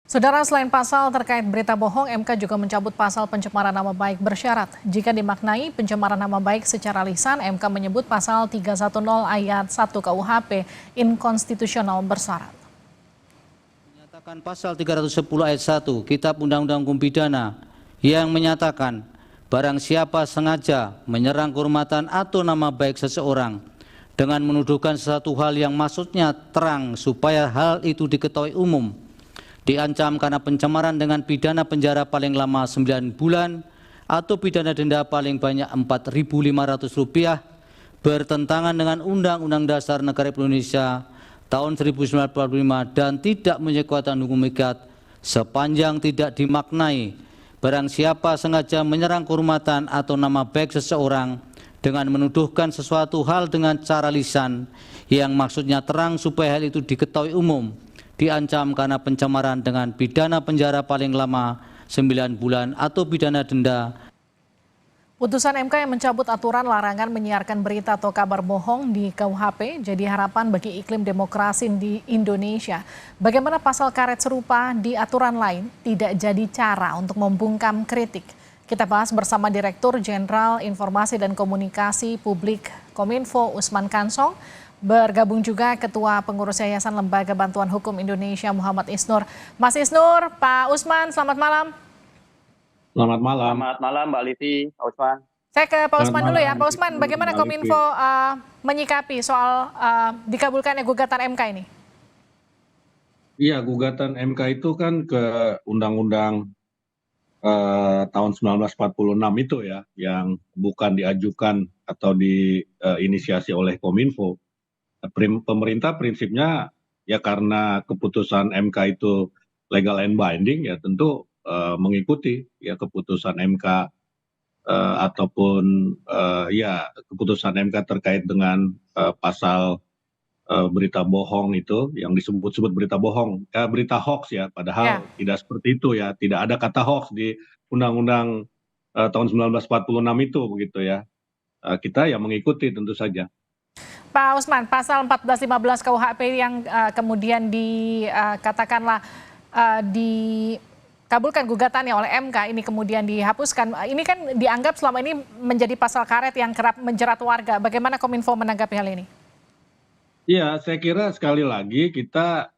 Saudara, selain pasal terkait berita bohong, MK juga mencabut pasal pencemaran nama baik bersyarat. Jika dimaknai pencemaran nama baik secara lisan, MK menyebut pasal 310 ayat 1 KUHP inkonstitusional bersyarat. Menyatakan pasal 310 ayat 1 Kitab Undang-Undang Hukum Pidana yang menyatakan barang siapa sengaja menyerang kehormatan atau nama baik seseorang dengan menuduhkan sesuatu hal yang maksudnya terang supaya hal itu diketahui umum, diancam karena pencemaran dengan pidana penjara paling lama 9 bulan atau pidana denda paling banyak Rp4.500 bertentangan dengan Undang-Undang Dasar Negara Indonesia tahun 1945 dan tidak mempunyai kekuatan hukum ikat sepanjang tidak dimaknai barang siapa sengaja menyerang kehormatan atau nama baik seseorang dengan menuduhkan sesuatu hal dengan cara lisan yang maksudnya terang supaya hal itu diketahui umum, diancam karena pencemaran dengan pidana penjara paling lama 9 bulan atau pidana denda. Putusan MK yang mencabut aturan larangan menyiarkan berita atau kabar bohong di KUHP jadi harapan bagi iklim demokrasi di Indonesia. Bagaimana pasal karet serupa di aturan lain tidak jadi cara untuk membungkam kritik. Kita bahas bersama Direktur Jenderal Informasi dan Komunikasi Publik Kominfo Usman Kansong. Bergabung juga Ketua Pengurus Yayasan Lembaga Bantuan Hukum Indonesia Muhammad Isnur. Mas Isnur, Pak Usman, selamat malam. Selamat malam. Selamat malam Mbak Livi, Pak Usman. Saya ke Pak Usman dulu ya. Pak Mbak Usman, bagaimana Livi. Kominfo menyikapi soal dikabulkannya gugatan MK ini? Iya, gugatan MK itu kan ke Undang-Undang tahun 1946 itu ya, yang bukan diajukan atau diinisiasi oleh Kominfo. Pemerintah prinsipnya ya karena keputusan MK itu legal and binding ya tentu mengikuti ya keputusan MK ataupun ya keputusan MK terkait dengan pasal berita bohong itu yang disebut-sebut berita bohong, berita hoax ya, padahal tidak seperti itu ya, tidak ada kata hoax di Undang-Undang tahun 1946 itu begitu ya. Kita ya mengikuti tentu saja. Pak Usman, pasal 1415 KUHP yang kemudian dikatakanlah dikabulkan gugatannya oleh MK ini kemudian dihapuskan. Ini kan dianggap selama ini menjadi pasal karet yang kerap menjerat warga. Bagaimana Kominfo menanggapi hal ini? Iya, saya kira sekali lagi kita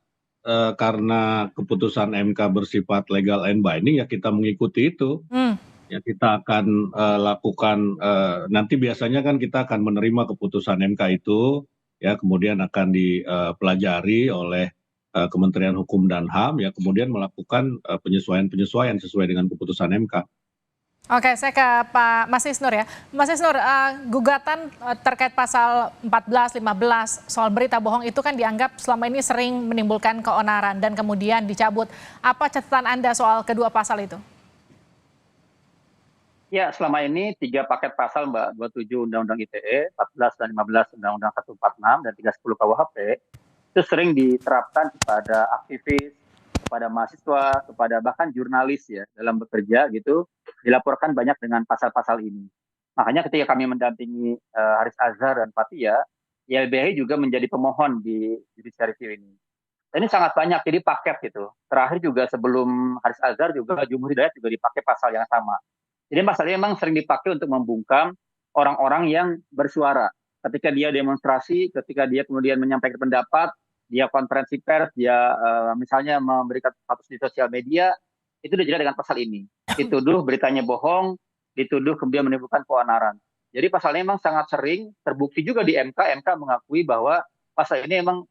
karena keputusan MK bersifat legal and binding ya kita mengikuti itu. Ya kita akan lakukan nanti biasanya kan kita akan menerima keputusan MK itu ya kemudian akan dipelajari oleh Kementerian Hukum dan HAM ya kemudian melakukan penyesuaian-penyesuaian sesuai dengan keputusan MK. Oke, saya ke Pak Mas Isnur ya. Mas Isnur, gugatan terkait pasal 14, 15 soal berita bohong itu kan dianggap selama ini sering menimbulkan keonaran dan kemudian dicabut. Apa catatan Anda soal kedua pasal itu? Ya, selama ini 3 paket pasal Mbak, 27 Undang-Undang ITE, 14 dan 15 Undang-Undang 146 dan 310 KUHP itu sering diterapkan kepada aktivis, kepada mahasiswa, kepada bahkan jurnalis ya dalam bekerja gitu, dilaporkan banyak dengan pasal-pasal ini. Makanya ketika kami mendampingi Haris Azhar dan Fathia, YLBHI juga menjadi pemohon di judicial review ini. Ini sangat banyak, jadi paket gitu. Terakhir juga sebelum Haris Azhar juga Jumhur Hidayat juga dipakai pasal yang sama. Jadi pasalnya memang sering dipakai untuk membungkam orang-orang yang bersuara. Ketika dia demonstrasi, ketika dia kemudian menyampaikan pendapat, dia konferensi pers, dia misalnya memberikan status di sosial media, itu dijerat dengan pasal ini. Dituduh beritanya bohong, dituduh kemudian menimbulkan keonaran. Jadi pasalnya memang sangat sering terbukti juga di MK. MK mengakui bahwa pasal ini memang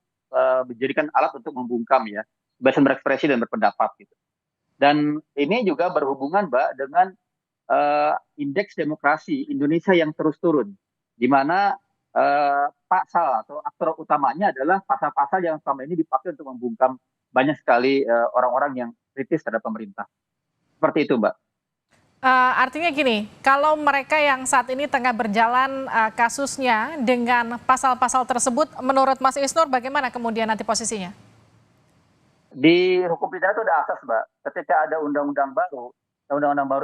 dijadikan alat untuk membungkam ya, kebebasan berekspresi dan berpendapat gitu. Dan ini juga berhubungan Mbak dengan indeks demokrasi Indonesia yang terus turun, di mana pasal atau aktor utamanya adalah pasal-pasal yang selama ini dipakai untuk membungkam banyak sekali orang-orang yang kritis terhadap pemerintah. Seperti itu, Mbak. Artinya gini, kalau mereka yang saat ini tengah berjalan kasusnya dengan pasal-pasal tersebut, menurut Mas Isnur bagaimana kemudian nanti posisinya? Di hukum pidana itu ada asas, Mbak. Ketika ada undang-undang baru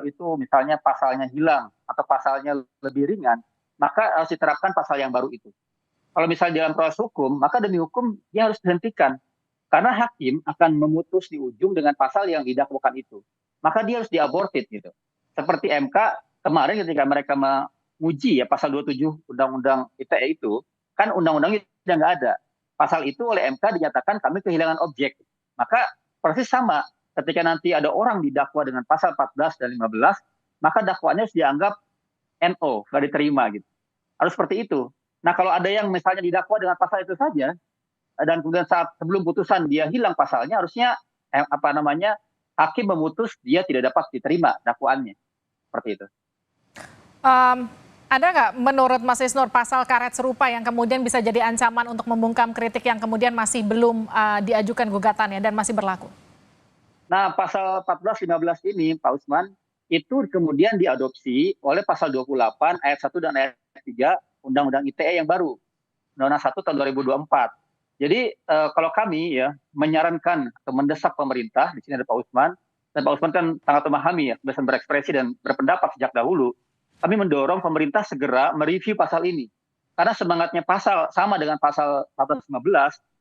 itu misalnya pasalnya hilang atau pasalnya lebih ringan, maka harus diterapkan pasal yang baru itu. Kalau misalnya dalam proses hukum, maka demi hukum dia harus dihentikan. Karena hakim akan memutus di ujung dengan pasal yang didakwakan itu. Maka dia harus diaborted gitu. Seperti MK kemarin ketika mereka menguji ya pasal 27 Undang-Undang ITE itu, kan undang-undangnya sudah nggak ada. Pasal itu oleh MK dinyatakan kami kehilangan objek. Maka persis sama ketika nanti ada orang didakwa dengan pasal 14 dan 15, maka dakwaannya harus dianggap NO, nggak diterima gitu. Harus seperti itu. Nah kalau ada yang misalnya didakwa dengan pasal itu saja, dan kemudian saat sebelum putusan dia hilang pasalnya, harusnya hakim memutus dia tidak dapat diterima dakwaannya, seperti itu. Ada nggak menurut Mas Isnur pasal karet serupa yang kemudian bisa jadi ancaman untuk membungkam kritik yang kemudian masih belum diajukan gugatannya dan masih berlaku? Nah pasal 14, 15 ini Pak Usman, itu kemudian diadopsi oleh pasal 28 ayat 1 dan ayat 3 Undang-Undang ITE yang baru, Undang-Undang 1 tahun 2024. Jadi kalau kami ya menyarankan atau mendesak pemerintah, di sini ada Pak Usman, dan Pak Usman kan sangat memahami ya kebebasan berekspresi dan berpendapat sejak dahulu. Kami mendorong pemerintah segera mereview pasal ini. Karena semangatnya pasal sama dengan pasal 14-15,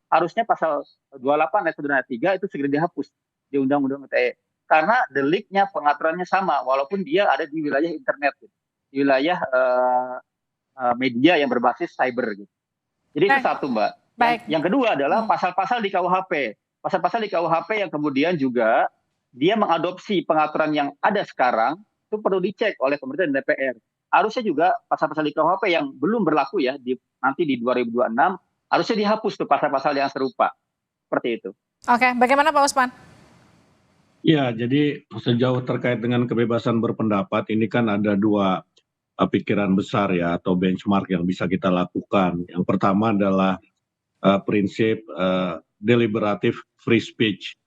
harusnya pasal 28 ayat 1 dan ayat 3 itu segera dihapus di Undang-Undang ITE. Karena deliknya pengaturannya sama, walaupun dia ada di wilayah internet, gitu. Di wilayah media yang berbasis cyber. Gitu. Jadi itu satu, Mbak. Baik. Yang kedua adalah pasal-pasal di KUHP. Pasal-pasal di KUHP yang kemudian juga dia mengadopsi pengaturan yang ada sekarang, itu perlu dicek oleh pemerintah dan DPR. Harusnya juga pasal-pasal di KUHP yang belum berlaku ya, nanti di 2026, harusnya dihapus tuh pasal-pasal yang serupa. Seperti itu. Oke, bagaimana Pak Usman? Ya, jadi sejauh terkait dengan kebebasan berpendapat, ini kan ada dua pikiran besar ya, atau benchmark yang bisa kita lakukan. Yang pertama adalah prinsip deliberative free speech.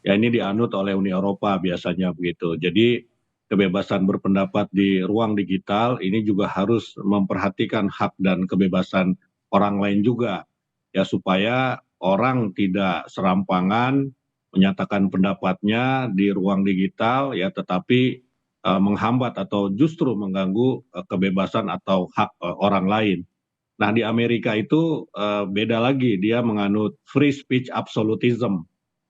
Ya ini dianut oleh Uni Eropa biasanya begitu. Jadi kebebasan berpendapat di ruang digital ini juga harus memperhatikan hak dan kebebasan orang lain juga. Ya supaya orang tidak serampangan menyatakan pendapatnya di ruang digital ya tetapi menghambat atau justru mengganggu kebebasan atau hak orang lain. Nah di Amerika itu beda lagi, dia menganut free speech absolutism.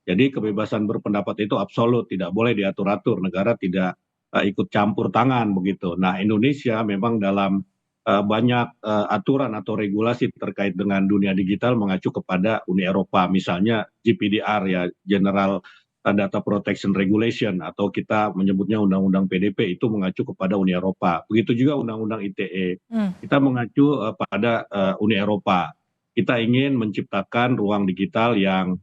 Jadi kebebasan berpendapat itu absolut, tidak boleh diatur-atur, negara tidak ikut campur tangan begitu. Nah Indonesia memang dalam banyak aturan atau regulasi terkait dengan dunia digital mengacu kepada Uni Eropa, misalnya GPDR ya, General Data Protection Regulation, atau kita menyebutnya Undang-Undang PDP, itu mengacu kepada Uni Eropa. Begitu juga Undang-Undang ITE, kita mengacu pada Uni Eropa. Kita ingin menciptakan ruang digital yang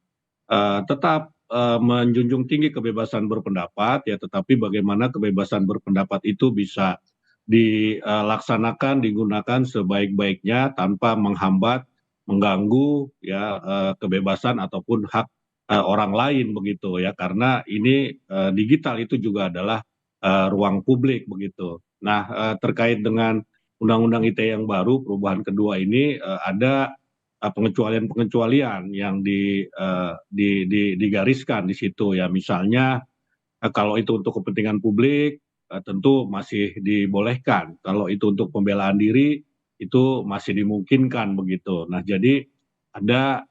tetap menjunjung tinggi kebebasan berpendapat, ya, tetapi bagaimana kebebasan berpendapat itu bisa dilaksanakan, digunakan sebaik-baiknya tanpa menghambat, mengganggu ya kebebasan ataupun hak orang lain begitu ya, karena ini digital itu juga adalah ruang publik begitu. Nah terkait dengan Undang-Undang ITE yang baru perubahan kedua ini ada pengecualian-pengecualian yang digariskan di situ ya, misalnya kalau itu untuk kepentingan publik tentu masih dibolehkan, kalau itu untuk pembelaan diri itu masih dimungkinkan begitu. Nah jadi ada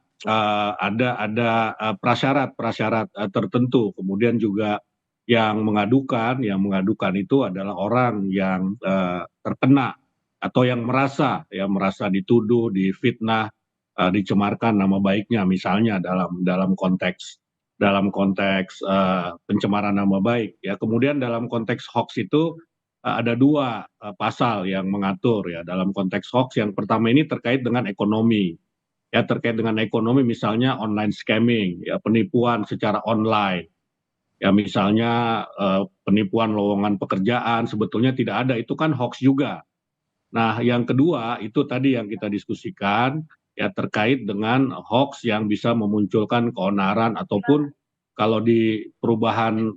prasyarat tertentu. Kemudian juga yang mengadukan itu adalah orang yang terkena atau yang merasa dituduh, difitnah, dicemarkan nama baiknya, misalnya dalam konteks pencemaran nama baik ya. Kemudian dalam konteks hoax itu ada dua pasal yang mengatur ya dalam konteks hoax. Yang pertama ini terkait dengan ekonomi. Ya, terkait dengan ekonomi misalnya online scamming, ya penipuan secara online. Ya misalnya penipuan lowongan pekerjaan sebetulnya tidak ada, itu kan hoax juga. Nah, yang kedua itu tadi yang kita diskusikan ya terkait dengan hoax yang bisa memunculkan keonaran, ataupun kalau di perubahan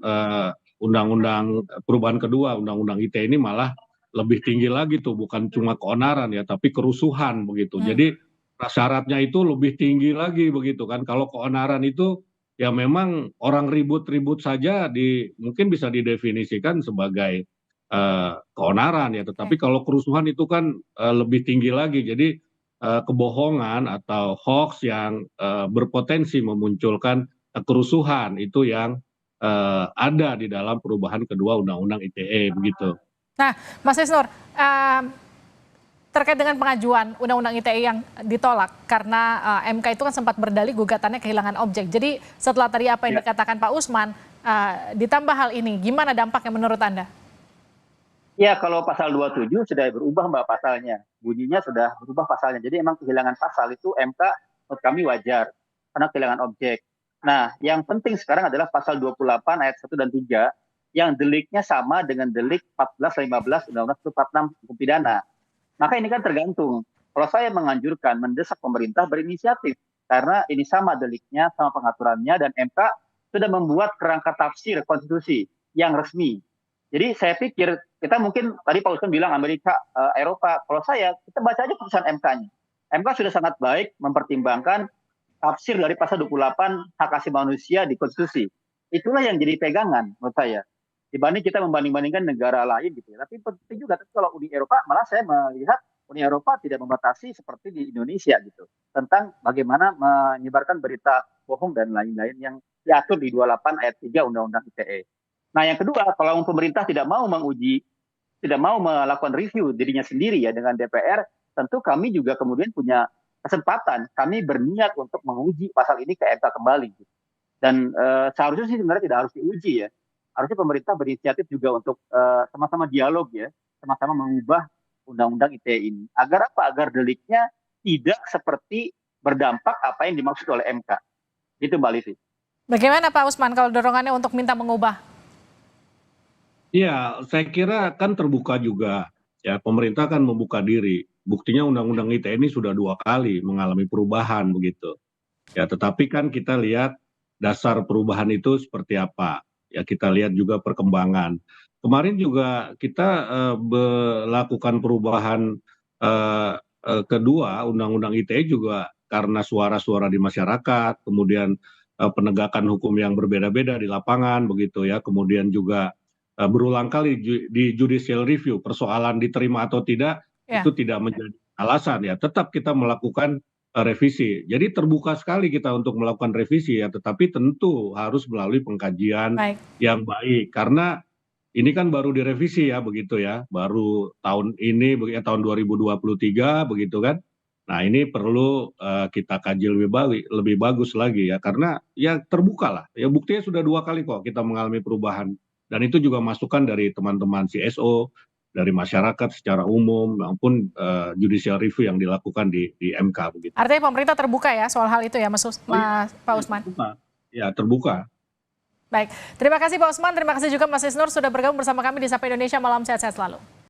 perubahan kedua Undang-Undang ITE ini malah lebih tinggi lagi tuh, bukan cuma keonaran ya tapi kerusuhan begitu. Jadi prasyaratnya itu lebih tinggi lagi begitu kan. Kalau keonaran itu ya memang orang ribut-ribut saja mungkin bisa didefinisikan sebagai keonaran ya, tetapi kalau kerusuhan itu kan lebih tinggi lagi. Jadi kebohongan atau hoax yang berpotensi memunculkan kerusuhan itu yang ada di dalam perubahan kedua Undang-Undang ITE begitu. Nah, Mas Isnur, terkait dengan pengajuan Undang-Undang ITE yang ditolak karena MK itu kan sempat berdalih gugatannya kehilangan objek. Jadi setelah tadi apa yang dikatakan Pak Usman, ditambah hal ini, gimana dampaknya menurut Anda? Ya, kalau pasal 27 sudah berubah Mbak pasalnya. Bunyinya sudah berubah pasalnya. Jadi emang kehilangan pasal itu MK menurut kami wajar karena kehilangan objek. Nah, yang penting sekarang adalah pasal 28 ayat 1 dan 3 yang deliknya sama dengan delik 14 15 Undang-Undang 146 hukum pidana. Maka ini kan tergantung. Kalau saya menganjurkan mendesak pemerintah berinisiatif karena ini sama deliknya, sama pengaturannya dan MK sudah membuat kerangka tafsir konstitusi yang resmi. Jadi saya pikir kita mungkin tadi Pak Usman bilang Amerika, Eropa. Kalau saya kita baca aja putusan MK-nya. MK sudah sangat baik mempertimbangkan tafsir dari pasal 28 hak asasi manusia di konstitusi. Itulah yang jadi pegangan menurut saya. Dibanding kita membanding-bandingkan negara lain gitu ya. Tapi penting juga kalau Uni Eropa, malah saya melihat Uni Eropa tidak membatasi seperti di Indonesia gitu. Tentang bagaimana menyebarkan berita bohong dan lain-lain yang diatur di 28 ayat 3 Undang-Undang ITE. Nah yang kedua, kalau pemerintah tidak mau menguji, tidak mau melakukan review dirinya sendiri ya dengan DPR, tentu kami juga kemudian punya kesempatan, kami berniat untuk menguji pasal ini ke MK kembali. Dan seharusnya sih sebenarnya tidak harus diuji ya. Harusnya pemerintah berinisiatif juga untuk sama-sama dialog ya, sama-sama mengubah Undang-Undang ITE ini. Agar apa? Agar deliknya tidak seperti berdampak apa yang dimaksud oleh MK. Itu Mbak Livi. Bagaimana Pak Usman kalau dorongannya untuk minta mengubah? Iya, saya kira kan terbuka juga. Ya, pemerintah kan membuka diri. Buktinya Undang-Undang ITE ini sudah 2 kali mengalami perubahan begitu. Ya, tetapi kan kita lihat dasar perubahan itu seperti apa. Ya, kita lihat juga perkembangan. Kemarin juga kita melakukan perubahan kedua Undang-Undang ITE juga karena suara-suara di masyarakat, kemudian penegakan hukum yang berbeda-beda di lapangan begitu ya, kemudian juga berulang kali di judicial review persoalan diterima atau tidak itu tidak menjadi alasan ya, tetap kita melakukan revisi. Jadi terbuka sekali kita untuk melakukan revisi ya, tetapi tentu harus melalui pengkajian yang baik karena ini kan baru direvisi ya begitu ya, baru tahun ini tahun 2023 begitu kan. Nah ini perlu kita kaji lebih bagus lagi ya karena ya terbuka lah ya, buktinya sudah 2 kali kok kita mengalami perubahan dan itu juga masukan dari teman-teman CSO, dari masyarakat secara umum maupun judicial review yang dilakukan di MK begitu. Artinya pemerintah terbuka ya soal hal itu ya Pak Usman? Ya terbuka. Baik, terima kasih Pak Usman, terima kasih juga Mas Isnur sudah bergabung bersama kami di Sapa Indonesia Malam, sehat-sehat selalu.